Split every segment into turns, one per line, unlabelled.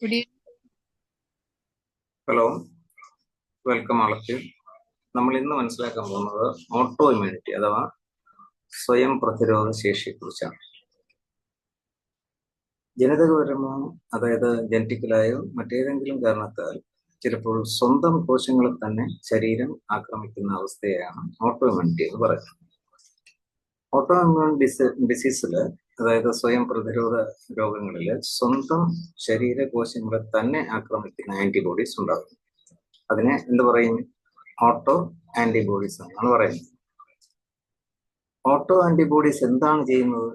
Good evening.
Hello, welcome ആളൊക്കെ. നമ്മൾ ഇന്ന് മനസ്സിലാക്കാൻ പോകുന്നത് ഓട്ടോ ഇമ്മ്യൂണിറ്റി അഥവാ സ്വയം പ്രതിരോധ ശേഷിയെക്കുറിച്ചാണ്. ജനിതകപരമോ അതായത് ജനറ്റിക്കലായോ മറ്റേതെങ്കിലും കാരണത്താൽ ചിലപ്പോൾ സ്വന്തം കോശങ്ങളെ തന്നെ ശരീരം ആക്രമിക്കുന്ന അവസ്ഥയാണ് ഓട്ടോ ഇമ്മ്യൂണിറ്റി എന്ന് പറയുന്നത്. ഓട്ടോ ഇമ്മ്യൂൺ ഡിസീസിൽ അതായത് സ്വയം പ്രതിരോധ രോഗങ്ങളിൽ സ്വന്തം ശരീരകോശങ്ങളെ തന്നെ ആക്രമിക്കുന്ന ആന്റിബോഡീസ് ഉണ്ടാകും. അതിനെ എന്ത് പറയും? ഓട്ടോ ആന്റിബോഡീസ് എന്നാണ് പറയുന്നത്. ഓട്ടോ ആന്റിബോഡീസ് എന്താണ് ചെയ്യുന്നത്?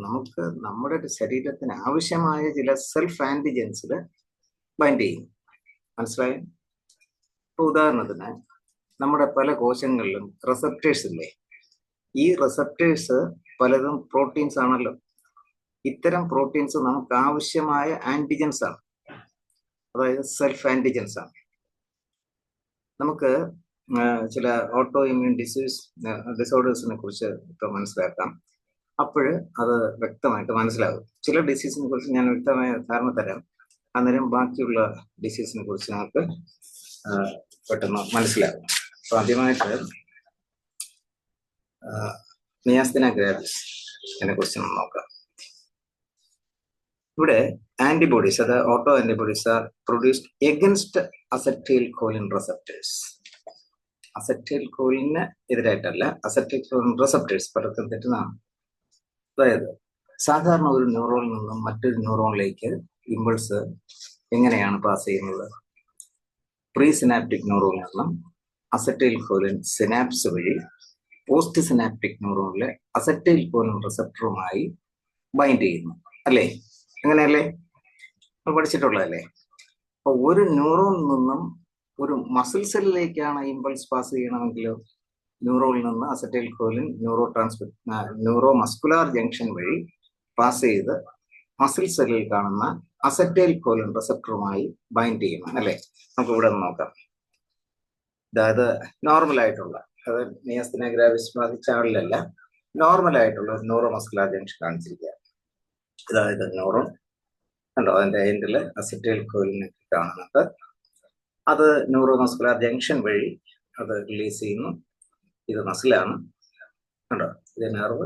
നമുക്ക് നമ്മുടെ ശരീരത്തിന് ആവശ്യമായ ചില സെൽഫ് ആന്റിജൻസിൽ ബൈൻഡ് ചെയ്യും. മനസ്സിലായോ? ഇപ്പൊ ഉദാഹരണത്തിന് നമ്മുടെ പല കോശങ്ങളിലും റിസപ്റ്റേഴ്സ് ഇല്ലേ? ഈ റിസപ്റ്റേഴ്സ് പലതും പ്രോട്ടീൻസ് ആണല്ലോ. ഇത്തരം പ്രോട്ടീൻസ് നമുക്ക് ആവശ്യമായ ആന്റിജൻസ് ആണ്, അതായത് സെൽഫ് ആന്റിജൻസ് ആണ്. നമുക്ക് ചില ഓട്ടോ ഇമ്മ്യൂൺ ഡിസോർഡേഴ്സിനെ കുറിച്ച് ഇപ്പൊ മനസ്സിലാക്കാം. അപ്പോൾ അത് വ്യക്തമായിട്ട് മനസ്സിലാകും. ചില ഡിസീസിനെ കുറിച്ച് ഞാൻ വ്യക്തമായ ധാരണ തരാം, അന്നേരം ബാക്കിയുള്ള ഡിസീസിനെ കുറിച്ച് നമുക്ക് പെട്ടെന്ന് മനസ്സിലാകും. അപ്പൊ ആദ്യമായിട്ട് മിയാസ്തീന ഗ്രാവിസ് ഇതിനെ കുറിച്ച് നമ്മൾ നോക്കാം. ഇവിടെ ആന്റിബോഡീസ്, അത് autoantibodies are produced against acetylcholine receptors. അസറ്റൈൽ കോലിന് എതിരായിട്ടല്ല, അസറ്റൈൽ കോലിൻ റിസപ്റ്റേഴ്സ് പലർക്കും തെറ്റുന്നതാണ്. അതായത് സാധാരണ ഒരു ന്യൂറോണിൽ നിന്നും മറ്റൊരു ന്യൂറോണിലേക്ക് ഇമ്പൾസ് എങ്ങനെയാണ് പാസ് ചെയ്യുന്നത്? പ്രീ സിനാപ്റ്റിക് ന്യൂറോണിൽ നിന്നും അസറ്റൈൽ കോലിൻ സിനാപ്സ് വഴി പോസ്റ്റ് സിനാപ്റ്റിക് ന്യൂറോണിലെ അസറ്റൈൽ കോലിൻ റിസപ്റ്ററുമായി ബൈൻഡ് ചെയ്യുന്നു, അല്ലേ? അങ്ങനെയല്ലേ പഠിച്ചിട്ടുള്ളതല്ലേ? അപ്പൊ ഒരു ന്യൂറോണിൽ നിന്നും ഒരു മസിൽ സെല്ലിലേക്കാണ് ഇമ്പൾസ് പാസ് ചെയ്യണമെങ്കിലോ ന്യൂറോണിൽ നിന്ന് acetylcholine neuromuscular junction വഴി പാസ് ചെയ്ത് മസിൽ സെല്ലിൽ കാണുന്ന അസറ്റൈൽ കോലിൻ റിസപ്റ്ററുമായി ബൈൻഡ് ചെയ്യണം, അല്ലേ? നമുക്ക് ഇവിടെ നോക്കാം. അതായത് നോർമൽ ആയിട്ടുള്ള, അത് മിയാസ്തീന ഗ്രാവിസ് ബാധിച്ച ആളിലല്ല, നോർമൽ ആയിട്ടുള്ള ന്യൂറോ മസ്കുലാർ ജംഗ്ഷൻ കാണിച്ചിരിക്കുക. അതായത് ന്യൂറോൺ കണ്ടോ, അതിന്റെ എൻഡിൽ അസറ്റൈൽ കോലിനെ കാണുന്നുണ്ട്. അത് ന്യൂറോ മസ്കുലാർ ജംഗ്ഷൻ വഴി അത് റിലീസ് ചെയ്യുന്നു. ഇത് മസിലാണ് കണ്ടോ, ഇത് നെർവ്,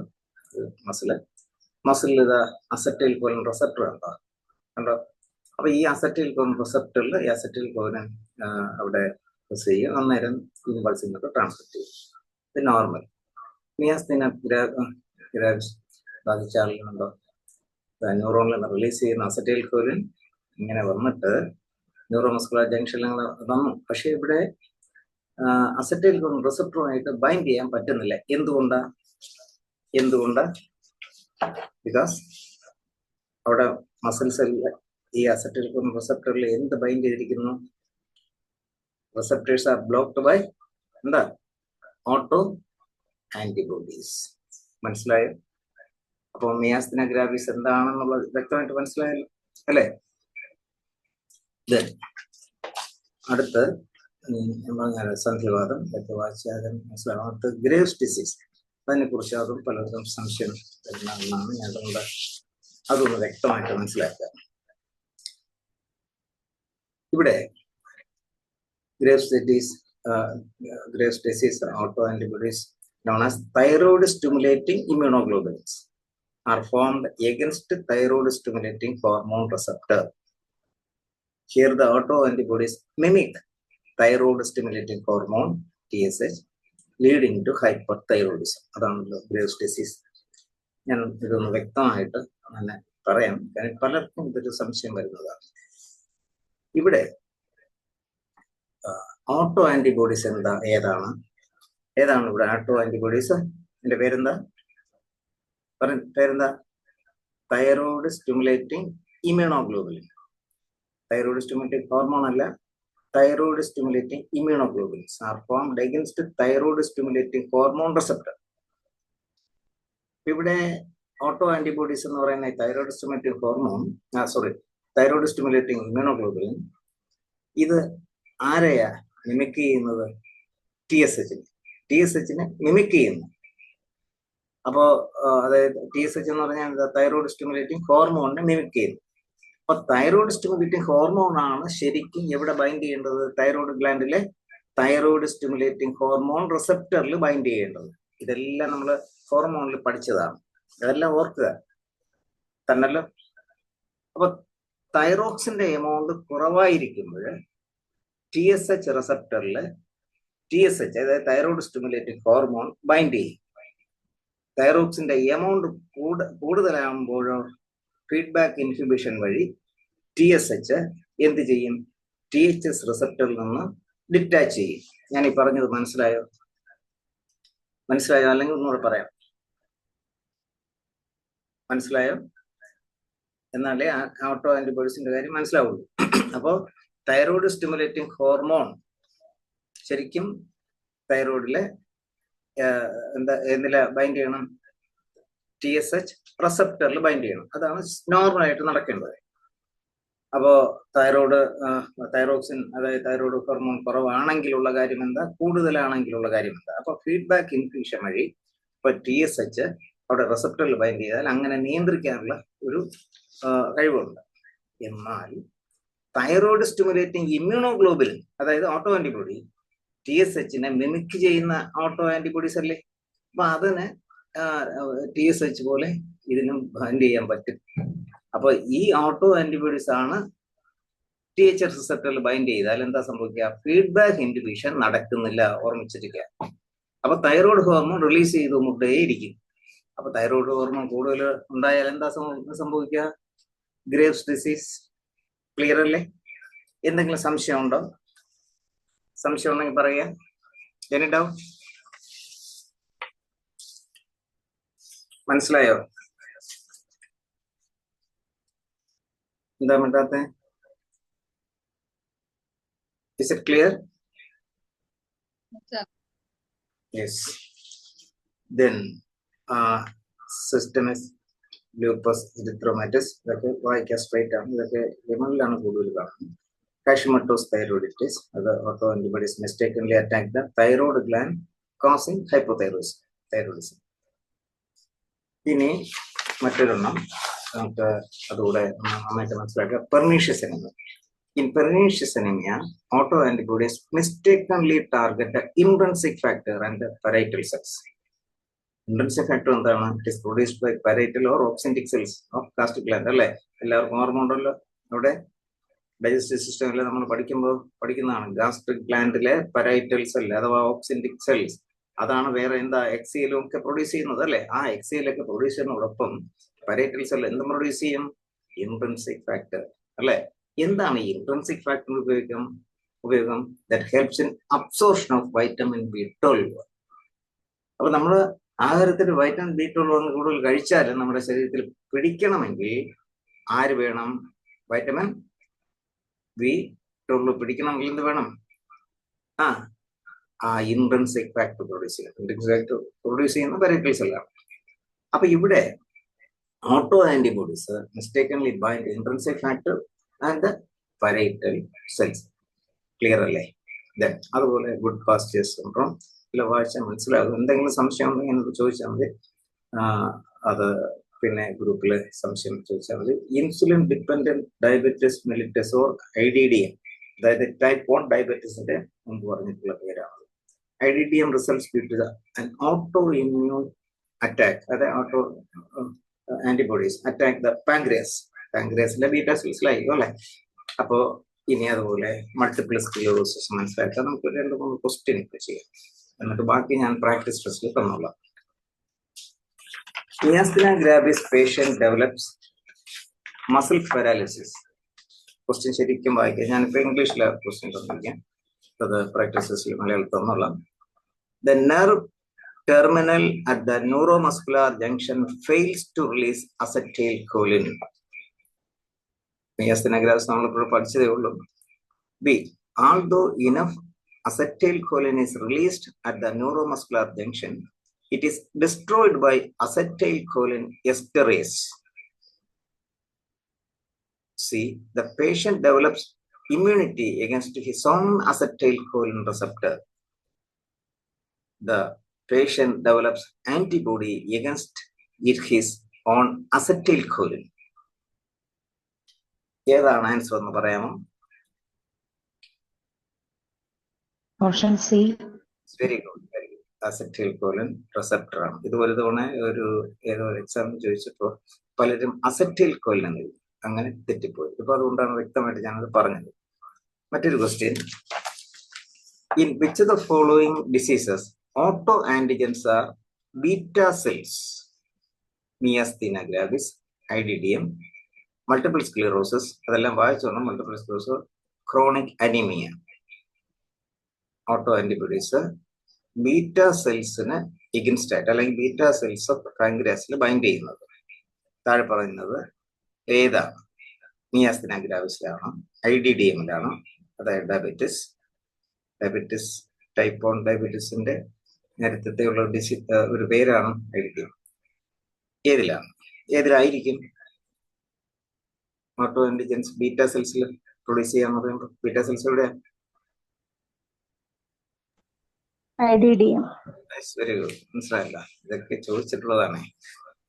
ഇത് മസിലിൽ ഇത് അസറ്റൈൽ കോലിൻ റിസപ്റ്റർ ഉണ്ടോ, കണ്ടോ. അപ്പൊ ഈ അസറ്റൈൽ കോലിൻ റിസപ്റ്ററിൽ ഈ അസറ്റൈൽ കോലിൻ അവിടെ പ്രസ് ചെയ്യും, അന്നേരം ഇമ്പൾസ് ഇങ്ങോട്ട് ട്രാൻസ്മിറ്റ് ചെയ്യും. ഇത് നോർമൽ. മിയാസ്തീന ഗ്രാവിസ് ബാധിച്ച ആളുകളുണ്ടോ, ന്യൂറോണിൽ നിന്ന് റിലീസ് ചെയ്യുന്ന അസറ്റൈൽ കോലിൻ ഇങ്ങനെ വന്നിട്ട് ന്യൂറോ മസ്കുലാർ ജംഗ്ഷനിൽ വന്നു. പക്ഷെ ഇവിടെ അസറ്റൈൽ കോലിൻ റിസപ്റ്ററുമായിട്ട് ബൈൻഡ് ചെയ്യാൻ പറ്റുന്നില്ല. എന്തുകൊണ്ടാ? ബിക്കോസ് അവിടെ മസിൽ സെല്ലിൽ ഈ അസറ്റൈൽ കോലിൻ റിസപ്റ്ററിൽ എന്ത് ബൈൻഡ് ചെയ്തിരിക്കുന്നു? റിസപ്റ്റേഴ്സ് ആർ ബ്ലോക്ക്ഡ് ബൈ എന്താ? Auto antibodies. മനസ്സിലായോ? അപ്പൊ മിയാസ്തീന ഗ്രാവിസ് എന്താണെന്നുള്ളത് വ്യക്തമായിട്ട് മനസ്സിലായല്ലോ, അല്ലേ? അടുത്ത് സന്ധിവാദം രക്തവാചാരം മനസ്സിലാവും. അടുത്ത് ഗ്രേവ്സ് ഡിസീസ്, അതിനെ കുറിച്ച് അതും പലർക്കും സംശയം വരുന്നതെന്നാണ്. ഞാൻ അതുകൊണ്ട് അതൊന്ന് വ്യക്തമായിട്ട് മനസ്സിലാക്കുക. ഇവിടെ Graves disease auto antibodies known as thyroid stimulating immunoglobulins are formed against thyroid stimulating hormone receptor. Here the autoantibodies mimic thyroid stimulating hormone TSH, leading to hyperthyroidism. അതാണല്ലോ ഗ്രേവ്സ് ഡിസീസ്. ഞാൻ ഇതൊന്ന് വ്യക്തമായിട്ട് അങ്ങനെ പറയാം, കാരണം പലർക്കും ഇതൊരു സംശയം വരുന്നതാണ്. ഇവിടെ ഓട്ടോ ആന്റിബോഡീസ് ഏതാണ് ഇവിടെ ഓട്ടോ ആന്റിബോഡീസ്? എന്റെ പേരെന്താ? Thyroid stimulating immunoglobulin. Thyroid stimulating hormone അല്ല, thyroid stimulating immunoglobulins are formed against thyroid stimulating hormone receptor. ഇവിടെ ഓട്ടോ ആന്റിബോഡീസ് എന്ന് പറയുന്ന thyroid stimulating thyroid stimulating immunoglobulin, ഇത് ആരെയാ മിമിക് ചെയ്യുന്നത്? TSHനെ മിമിക് ചെയ്യുന്നു. അപ്പോ അതായത് TSH എന്ന് പറഞ്ഞാൽ തൈറോയ്ഡ് സ്റ്റിമുലേറ്റിംഗ് ഹോർമോണിനെ മിമിക് ചെയ്യുന്നു. അപ്പൊ തൈറോയ്ഡ് സ്റ്റിമുലേറ്റിംഗ് ഹോർമോൺ ആണ് ശരിക്കും എവിടെ ബൈൻഡ് ചെയ്യേണ്ടത്? തൈറോയ്ഡ് ഗ്ലാൻഡിലെ തൈറോയ്ഡ് സ്റ്റിമുലേറ്റിംഗ് ഹോർമോൺ റിസപ്റ്ററിൽ ബൈൻഡ് ചെയ്യേണ്ടത്. ഇതെല്ലാം നമ്മൾ ഹോർമോണിൽ പഠിച്ചതാണ്. അതെല്ലാം ഓർക്കുക തന്നല്ലോ. അപ്പൊ തൈറോക്സിന്റെ എമൗണ്ട് കുറവായിരിക്കുമ്പോൾ TSH റിസപ്റ്ററിൽ TSH, അതായത് തൈറോയ്ഡ് സ്റ്റിമുലേറ്റിംഗ് ഹോർമോൺ ബൈൻഡ് ചെയ്യും. തൈറോക്സിന്റെ എമൗണ്ട് കൂടുതലാകുമ്പോഴോ ഫീഡ്ബാക്ക് ഇൻഹിബിഷൻ വഴി TSH എന്ത് ചെയ്യും? THS റിസപ്റ്ററിൽ നിന്ന് ഡിറ്റാച്ച് ചെയ്യും. ഞാൻ ഈ പറഞ്ഞത് മനസ്സിലായോ? അല്ലെങ്കിൽ ഒന്നുകൂടെ പറയാം. മനസ്സിലായോ? എന്നാലേ ഓട്ടോ ആന്റിബോഡീസിന്റെ കാര്യം മനസ്സിലാവുള്ളൂ. അപ്പോൾ തൈറോയ്ഡ് സ്റ്റിമുലേറ്റിംഗ് ഹോർമോൺ ശരിക്കും തൈറോയിഡിലെ എന്തില ബൈൻഡ് ചെയ്യണം? TSH റിസപ്റ്ററിൽ ബൈൻഡ് ചെയ്യണം. അതാണ് നോർമലായിട്ട് നടക്കേണ്ടത്. അപ്പോ തൈറോക്സിൻ, അതായത് തൈറോയ്ഡ് ഹോർമോൺ കുറവാണെങ്കിലുള്ള കാര്യം എന്താ, കൂടുതലാണെങ്കിലുള്ള കാര്യം എന്താ? അപ്പൊ ഫീഡ്ബാക്ക് ഇൻഫ്യൂഷൻ വഴി ഇപ്പൊ TSH അവിടെ റിസപ്റ്ററിൽ ബൈൻഡ് ചെയ്താൽ അങ്ങനെ നിയന്ത്രിക്കാനുള്ള ഒരു കഴിവുണ്ട്. എന്നാൽ തൈറോയ്ഡ് സ്റ്റിമുലേറ്റിംഗ് ഇമ്മ്യൂണോഗ്ലോബുലിൻ, അതായത് ഓട്ടോ ആന്റിബോഡി, TSHനെ മിമിക് ചെയ്യുന്ന ഓട്ടോ ആന്റിബോഡീസ് അല്ലേ. അപ്പൊ അതിന് TSH പോലെ ഇതിനും ബൈൻഡ് ചെയ്യാൻ പറ്റും. അപ്പൊ ഈ ഓട്ടോ ആന്റിബോഡീസ് ആണ് THS റിസപ്റ്ററിൽ ബൈൻഡ് ചെയ്താൽ എന്താ സംഭവിക്കുക? ഫീഡ്ബാക്ക് ഇൻഹിബിഷൻ നടക്കുന്നില്ല. ഓർമ്മിച്ചിരിക്കുക. അപ്പൊ തൈറോയ്ഡ് ഹോർമോൺ റിലീസ് ചെയ്തുകൊണ്ടേയിരിക്കും. അപ്പൊ തൈറോയ്ഡ് ഹോർമോൺ കൂടുതൽ ഉണ്ടായാൽ എന്താ സംഭവിക്കുക? Graves disease. ക്ലിയർ അല്ലേ? എന്തെങ്കിലും സംശയം ഉണ്ടോ? സംശയം ഉണ്ടെങ്കിൽ പറയുക. Any doubt? മനസ്സിലായോ? എന്താ മിണ്ടാത്തെ? Is it clear? Yes. Then system is lupus erythematosus. ഇതൊക്കെ വായിക്കാൻ സ്ട്രൈറ്റ് ആണ്. ഇതൊക്കെ ലിമണിലാണ് കൂടുതൽ കാണുന്നത്. Hashimoto's thyroiditis, other auto antibodies mistakenly attack the thyroid gland, causing hypothyroidism. ഇനി മറ്റൊരെണ്ണം നമുക്ക് അതുകൂടെ നന്നായിട്ട് മനസ്സിലാക്കുക. Pernicious anaemia. In pernicious anemia, autoantibodies mistakenly target the intrinsic factor and the parietal cells. Intrinsic factor എന്താണ്? It is produced by parietal or opsyntic cells of gastric gland. അല്ലേ? എല്ലാവർക്കും ഓർമ്മ ഉണ്ടല്ലോ. അവിടെ ഡൈജസ്റ്റീവ് സിസ്റ്റമിൽ നമ്മൾ പഠിക്കുന്നതാണ്. ഗാസ്ട്രിക് ഗ്ലാൻഡിലെ parietal സെൽ അഥവാ opsyntic cells. അതാണ് വേറെ എന്താ എക്സിയിലും ഒക്കെ പ്രൊഡ്യൂസ് ചെയ്യുന്നത് അല്ലേ. ആ എക്സിയിലൊക്കെ പ്രൊഡ്യൂസ് ചെയ്യുന്നതോടൊപ്പം parietal സെൽ എന്ത് പ്രൊഡ്യൂസ് ചെയ്യും? ഇൻട്രിൻസിക് ഫാക്ടർ അല്ലേ. എന്താണ് ഈ ഇൻട്രിൻസിക് ഫാക്ടർ ഉപയോഗം? That helps in absorption of vitamin B12. അപ്പൊ നമ്മൾ ആഹാരത്തിൽ വൈറ്റമിൻ B12 കൂടുതൽ കഴിച്ചാൽ നമ്മുടെ ശരീരത്തിൽ പിടിക്കണമെങ്കിൽ ആര് വേണം? വൈറ്റമിൻ B12 പിടിക്കണമെങ്കിൽ എന്ത് വേണം? ഇൻട്രിൻസിക് ഫാക്ടർ പ്രൊഡ്യൂസ് ചെയ്യണം. ഇൻട്രിൻസിക് ഫാക്ടർ പ്രൊഡ്യൂസ് ചെയ്യുന്ന parietal സെല്ലാണ്. അപ്പൊ ഇവിടെ autoantibodies mistakenly bind intrinsic factor and parietal cells. Clear അല്ലേ? ദെൻ അതുപോലെ ഗുഡ് പാസ്റ്റേഴ്സ് സിൻഡ്രോം ഇതിൽ വായിച്ചാൽ മനസ്സിലാകും. എന്തെങ്കിലും സംശയം ഉണ്ടെങ്കിൽ എന്നോട് ചോദിച്ചാൽ മതി. അത് പിന്നെ ഗ്രൂപ്പിൽ സംശയം ചോദിച്ചാൽ മതി. Insulin dependent diabetes mellitus or IDDM, അതായത് ടൈപ്പ് 1 ഡയബറ്റീസിന്റെ മുമ്പ് പറഞ്ഞിട്ടുള്ള പേരാണ്. IDDM results due to an autoimmune attack, അതായത് ഓട്ടോ ആന്റിബോഡീസ് അറ്റാക്ക് ദ പാങ്ക്രിയാസിലെ ബീറ്റാ സെൽസിലായിരിക്കും അല്ലെ. അപ്പോ ഇനി അതുപോലെ മൾട്ടിപ്പിൾ സ്ക്ലിയോസിസ് മനസ്സിലാക്കാൻ നമുക്ക് 2-3 ക്വസ്റ്റ്യൻ ഒക്കെ ചെയ്യാം. എന്നിട്ട് ബാക്കി ഞാൻ പ്രാക്ടീസ് ടെസ്റ്റിൽ തന്നോളാം. Myasthenia gravis patient develops muscle paralysis. Question ശരിക്കും വായിക്കാം. ഞാനിപ്പോ ഇംഗ്ലീഷിലെ ക്വസ്റ്റ്യൻ തന്നിരിക്കാം. അത് പ്രാക്ടീസ് ടെസ്റ്റിൽ മലയാളത്തിൽ തന്നോളാം. The nerve terminal at the neuromuscular junction fails to release acetylcholine. Myasthenia gravis നമ്മളിപ്പോൾ പഠിച്ചതേ ഉള്ളൂ. B. Although enough acetylcholine is released at the neuromuscular junction, it is destroyed by acetylcholine esterase. C. The patient develops immunity against his own acetylcholine receptor. The patient develops antibody against his own acetylcholine. ഏതാണ് answer എന്ന് പറയാമോ?
Option C.
Very good, very good. Acetylcholine receptor ആണ്. ഇത് ഒരു തവണ ഏതോ exam ചോദിച്ചപ്പോൾ പലരും അസറ്റൈൽ കോലിൻ എന്ന് എഴുതി, അങ്ങനെ തെറ്റിപ്പോയി. ഇപ്പൊ അതുകൊണ്ടാണ് വ്യക്തമായിട്ട് ഞാനത് പറഞ്ഞത്. മറ്റൊരു question, in which of the following diseases autoantigens are beta cells? Myasthenia gravis, IDDM, multiple sclerosis, അതെല്ലാം വായിച്ചോണം. Multiple sclerosis, chronic anaemia. Autoantibodies beta സെൽസിന് എഗൻസ്റ്റ് ആയിട്ട്, അല്ലെങ്കിൽ ബീറ്റാ സെൽസ് ഓഫ് പാൻക്രിയാസിൽ ബൈൻഡ് ചെയ്യുന്നത്. താഴെ പറയുന്നത് ഏതാണ്? മിയാസ്തീന ഗ്രാവിസിലാണോ, IDDM-ലാണോ, അതായത് ഡയബറ്റിസ് ടൈപ്പ് 1 ഡയബറ്റീസിന്റെ നേരത്തെ ഉള്ള ഒരു പേരാണ് IDDM. ഏതിലായിരിക്കും ഓട്ടോ ആന്റിജൻസ് ബീറ്റാ സെൽസിൽ പ്രൊഡ്യൂസ് ചെയ്യാന്ന് പറയുമ്പോൾ? ബീറ്റാ സെൽസ് എവിടെ?
IDDM.
Very good. മനസ്സിലായില്ല? ഇതൊക്കെ ചോദിച്ചിട്ടുള്ളതാണ്.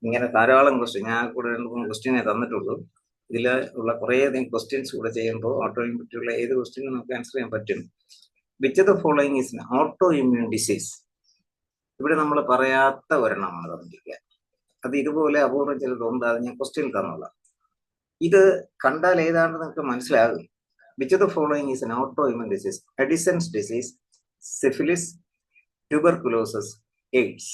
ഇങ്ങനെ ധാരാളം ക്വസ്റ്റ്യൻ, ഞാൻ കൂടെ 2-3 ക്വസ്റ്റ്യനെ തന്നിട്ടുള്ളൂ. ഇതിൽ ഉള്ള കുറേയധികം ക്വസ്റ്റ്യൻസ് കൂടെ ചെയ്യുമ്പോൾ ഓട്ടോയിനെ പറ്റിയുള്ള ഏത് ക്വസ്റ്റ്യനും നമുക്ക് ആൻസർ ചെയ്യാൻ പറ്റും. Which of the following is autoimmune disease? ഇവിടെ നമ്മൾ പറയാത്ത ഒരെണ്ണമാണ് തന്നിരിക്കുക. അത് ഇതുപോലെ അപൂർവം ചിലതുണ്ട്, അത് ഞാൻ ക്വസ്റ്റ്യൻ തന്നോളാം. ഇത് കണ്ടാൽ ഏതാണെന്ന് നിങ്ങൾക്ക് മനസ്സിലാകും. Which of the following is autoimmune disease? Addison's disease, syphilis, tuberculosis, AIDS.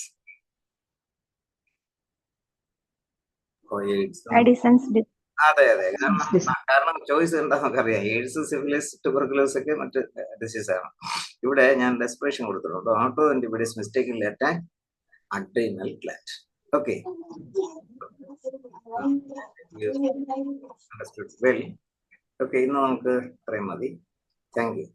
അതെ, കാരണം ചോയ്സ് എന്താണെന്ന് നമുക്കറിയാം. എയ്ഡ്സ്, സിഫിലിസ്, ട്യൂബർകുലോസിസ് ഒക്കെ മറ്റ് ഡിസീസാണ്. ഇവിടെ ഞാൻ ഡെസ്പിറേഷൻ കൊടുത്തിട്ടുണ്ട്. Autoantibodies mistakingly attack adrenal gland. Okay, well, okay, ഇന്ന് നമുക്ക് ഇത്രയും മതി. Thank U.